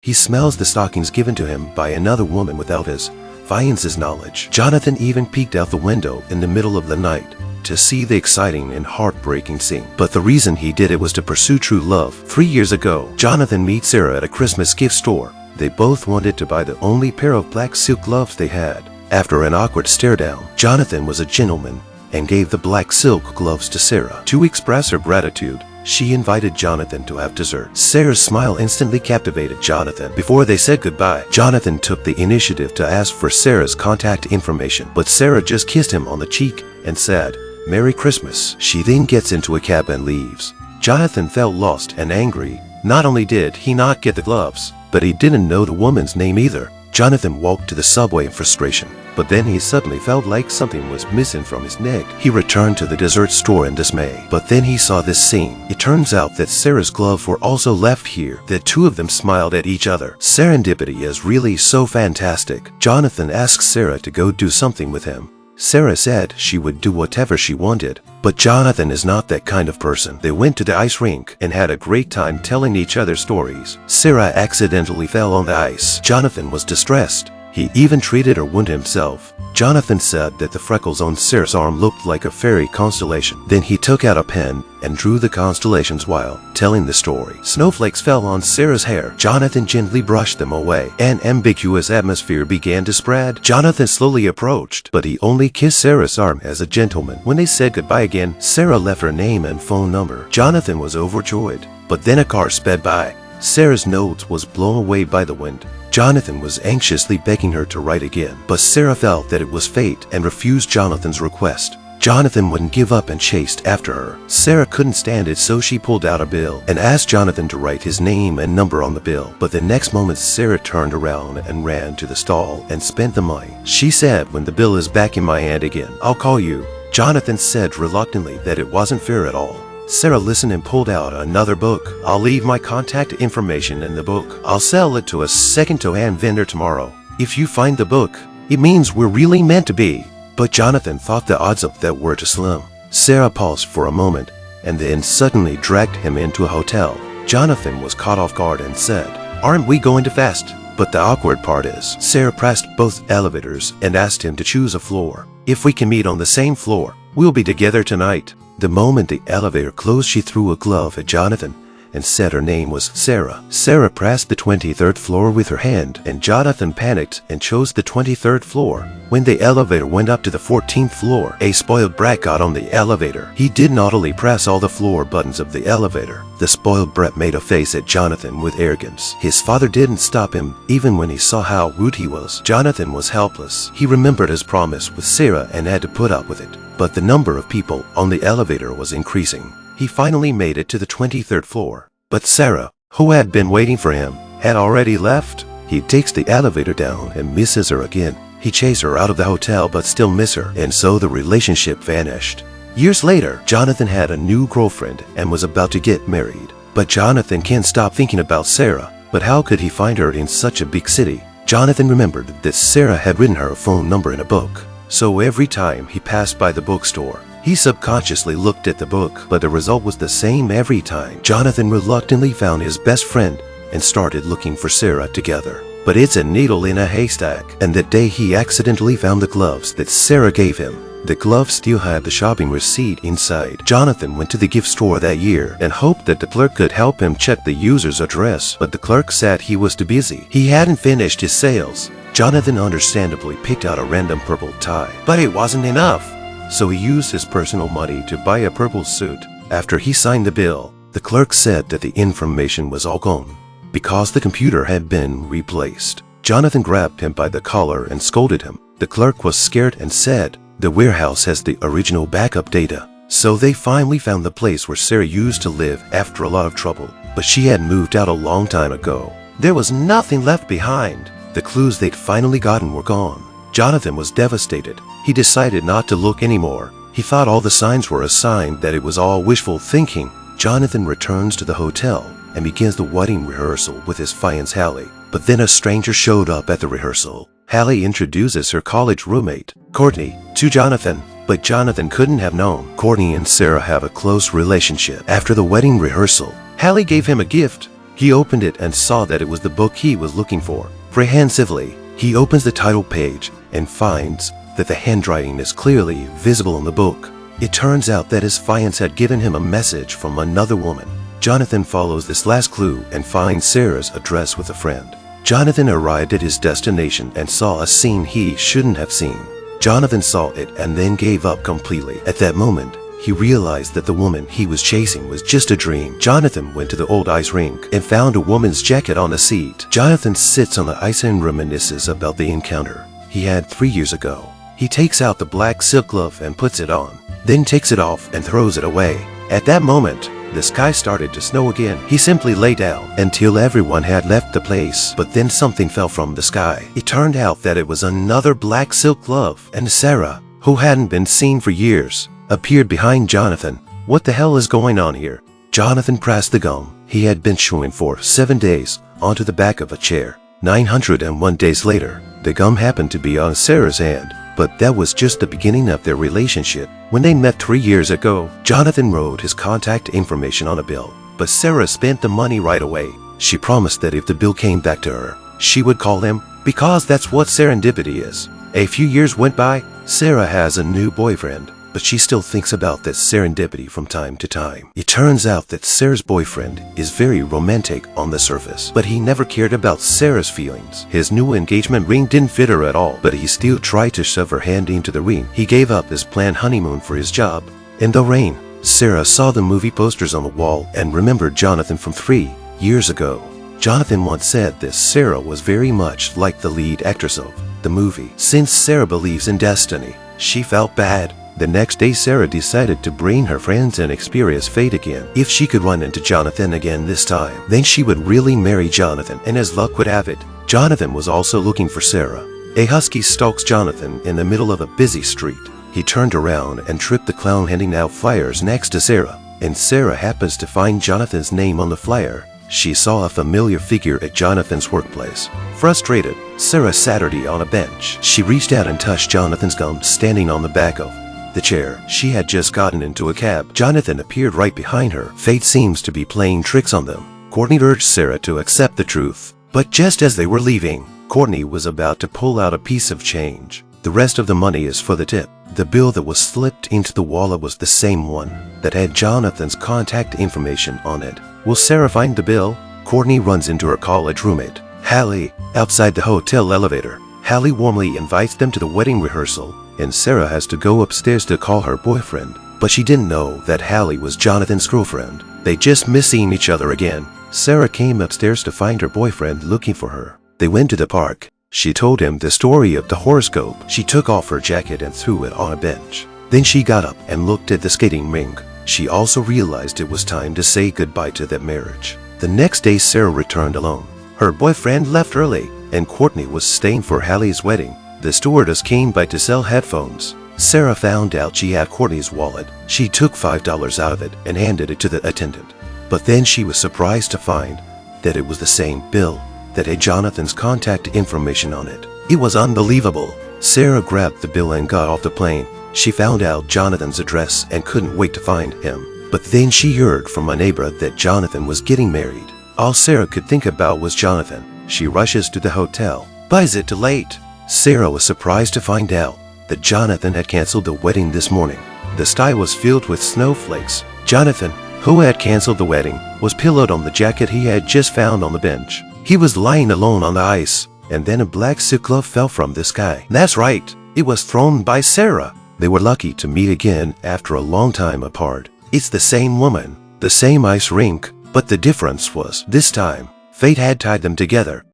He smells the stockings given to him by another woman without his fiance's knowledge. Jonathan even peeked out the window in the middle of the night to see the exciting and heartbreaking scene. But the reason he did it was to pursue true love. 3 years ago, Jonathan meets Sarah at a Christmas gift store. They both wanted to buy the only pair of black silk gloves they had. After an awkward stare-down, Jonathan was a gentleman and gave the black silk gloves to Sarah. To express her gratitude, she invited Jonathan to have dessert. Sarah's smile instantly captivated Jonathan. Before they said goodbye, Jonathan took the initiative to ask for Sarah's contact information, but Sarah just kissed him on the cheek and said, "Merry Christmas." She then gets into a cab and leaves. Jonathan felt lost and angry. Not only did he not get the gloves, but he didn't know the woman's name either. Jonathan walked to the subway in frustration, but then he suddenly felt like something was missing from his neck. He returned to the dessert store in dismay, but then he saw this scene. It turns out that Sarah's gloves were also left here. The two of them smiled at each other. Serendipity is really so fantastic. Jonathan asked Sarah to go do something with him. Sarah said she would do whatever she wanted, but Jonathan is not that kind of person. They went to the ice rink and had a great time telling each other stories. Sarah accidentally fell on the ice. Jonathan was distressed. He even treated her wound himself. Jonathan said that the freckles on Sarah's arm looked like a fairy constellation. Then he took out a pen and drew the constellations while telling the story. Snowflakes fell on Sarah's hair. Jonathan gently brushed them away. An ambiguous atmosphere began to spread. Jonathan slowly approached, but he only kissed Sarah's arm as a gentleman. When they said goodbye again, Sarah left her name and phone number. Jonathan was overjoyed, but then a car sped by. Sarah's note was blown away by the wind. Jonathan was anxiously begging her to write again, but Sarah felt that it was fate and refused Jonathan's request. Jonathan wouldn't give up and chased after her. Sarah couldn't stand it, so she pulled out a bill and asked Jonathan to write his name and number on the bill. But the next moment, Sarah turned around and ran to the stall and spent the money. She said, "When the bill is back in my hand again, I'll call you." Jonathan said reluctantly that it wasn't fair at all. Sarah listened and pulled out another book. "I'll leave my contact information in the book. I'll sell it to a second-hand vendor tomorrow. If you find the book, it means we're really meant to be." But Jonathan thought the odds of that were too slim. Sarah paused for a moment and then suddenly dragged him into a hotel. Jonathan was caught off guard and said, "Aren't we going too fast?" But the awkward part is, Sarah pressed both elevators and asked him to choose a floor. "If we can meet on the same floor, we'll be together tonight." The moment the elevator closed, she threw a glove at Jonathan and said her name was Sarah. Sarah pressed the 23rd floor with her hand, and Jonathan panicked and chose the 23rd floor. When the elevator went up to the 14th floor, a spoiled brat got on the elevator. He did not only press all the floor buttons of the elevator. The spoiled brat made a face at Jonathan with arrogance. His father didn't stop him, even when he saw how rude he was. Jonathan was helpless. He remembered his promise with Sarah and had to put up with it. But the number of people on the elevator was increasing. He finally made it to the 23rd floor. But Sarah, who had been waiting for him, had already left. He takes the elevator down and misses her again. He chased her out of the hotel but still misses her, and so the relationship vanished. Years later, Jonathan had a new girlfriend and was about to get married. But Jonathan can't stop thinking about Sarah. But how could he find her in such a big city? Jonathan remembered that Sarah had written her phone number in a book. So every time he passed by the bookstore, he subconsciously looked at the book, but the result was the same every time. Jonathan reluctantly found his best friend and started looking for Sarah together. But it's a needle in a haystack, and that day he accidentally found the gloves that Sarah gave him. The gloves still had the shopping receipt inside. Jonathan went to the gift store that year and hoped that the clerk could help him check the user's address, but the clerk said he was too busy. He hadn't finished his sales. Jonathan understandably picked out a random purple tie, but it wasn't enough. So he used his personal money to buy a purple suit. After he signed the bill, the clerk said that the information was all gone because the computer had been replaced. Jonathan grabbed him by the collar and scolded him. The clerk was scared and said, "The warehouse has the original backup data." So they finally found the place where Sarah used to live after a lot of trouble, but she had moved out a long time ago. There was nothing left behind. The clues they'd finally gotten were gone. Jonathan was devastated. He decided not to look anymore. He thought all the signs were a sign that it was all wishful thinking. Jonathan returns to the hotel and begins the wedding rehearsal with his fiancée Hallie. But then a stranger showed up at the rehearsal. Hallie introduces her college roommate, Courtney, to Jonathan. But Jonathan couldn't have known Courtney and Sarah have a close relationship. After the wedding rehearsal, Hallie gave him a gift. He opened it and saw that it was the book he was looking for. Apprehensively, he opens the title page and finds that the handwriting is clearly visible in the book. It turns out that his fiancé had given him a message from another woman. Jonathan follows this last clue and finds Sarah's address with a friend. Jonathan arrived at his destination and saw a scene he shouldn't have seen. Jonathan saw it and then gave up completely. At that moment, he realized that the woman he was chasing was just a dream. Jonathan went to the old ice rink and found a woman's jacket on the seat. Jonathan sits on the ice and reminisces about the encounter he had 3 years ago. He takes out the black silk glove and puts it on, then takes it off and throws it away. At that moment, the sky started to snow again. He simply lay down until everyone had left the place, but then something fell from the sky. It turned out that it was another black silk glove, and Sarah, who hadn't been seen for years, appeared behind Jonathan. What the hell is going on here? Jonathan pressed the gum he had been chewing for 7 days onto the back of a chair. 901 days later, the gum happened to be on Sarah's hand, but that was just the beginning of their relationship. When they met 3 years ago, Jonathan wrote his contact information on a bill, but Sarah spent the money right away. She promised that if the bill came back to her, she would call him, because that's what serendipity is. A few years went by. Sarah has a new boyfriend, but she still thinks about this serendipity from time to time. It turns out that Sarah's boyfriend is very romantic on the surface, but he never cared about Sarah's feelings. His new engagement ring didn't fit her at all, but he still tried to shove her hand into the ring. He gave up his planned honeymoon for his job. In the rain, Sarah saw the movie posters on the wall and remembered Jonathan from 3 years ago. Jonathan once said that Sarah was very much like the lead actress of the movie. Since Sarah believes in destiny, she felt bad. The next day, Sarah decided to bring her friends and experience fate again. If she could run into Jonathan again this time, then she would really marry Jonathan, and as luck would have it, Jonathan was also looking for Sarah. A husky stalks Jonathan in the middle of a busy street. He turned around and tripped the clown handing out flyers next to Sarah, and Sarah happens to find Jonathan's name on the flyer. She saw a familiar figure at Jonathan's workplace. Frustrated, Sarah sat on a bench. She reached out and touched Jonathan's gum standing on the back of the chair. She had just gotten into a cab. Jonathan appeared right behind her. Fate seems to be playing tricks on them. Courtney urged Sarah to accept the truth. But just as they were leaving, Courtney was about to pull out a piece of change. The rest of the money is for the tip. The bill that was slipped into the wallet was the same one that had Jonathan's contact information on it. Will Sarah find the bill? Courtney runs into her college roommate, Hallie, outside the hotel elevator. Hallie warmly invites them to the wedding rehearsal, and Sarah has to go upstairs to call her boyfriend. But she didn't know that Hallie was Jonathan's girlfriend. They just missed seeing each other again. Sarah came upstairs to find her boyfriend looking for her. They went to the park. She told him the story of the horoscope. She took off her jacket and threw it on a bench. Then she got up and looked at the skating rink. She also realized it was time to say goodbye to that marriage. The next day, Sarah returned alone. Her boyfriend left early, and Courtney was staying for Hallie's wedding. The stewardess came by to sell headphones. Sarah found out she had Courtney's wallet. She took $5 out of it and handed it to the attendant. But then she was surprised to find that it was the same bill that had Jonathan's contact information on it. It was unbelievable. Sarah grabbed the bill and got off the plane. She found out Jonathan's address and couldn't wait to find him. But then she heard from a neighbor that Jonathan was getting married. All Sarah could think about was Jonathan. She rushes to the hotel. But is it too late? Sarah was surprised to find out that Jonathan had canceled the wedding this morning. The sky was filled with snowflakes. Jonathan, who had canceled the wedding, was pillowed on the jacket he had just found on the bench. He was lying alone on the ice, and then a black silk glove fell from the sky. That's right, it was thrown by Sarah. They were lucky to meet again after a long time apart. It's the same woman, the same ice rink, but the difference was, this time, fate had tied them together.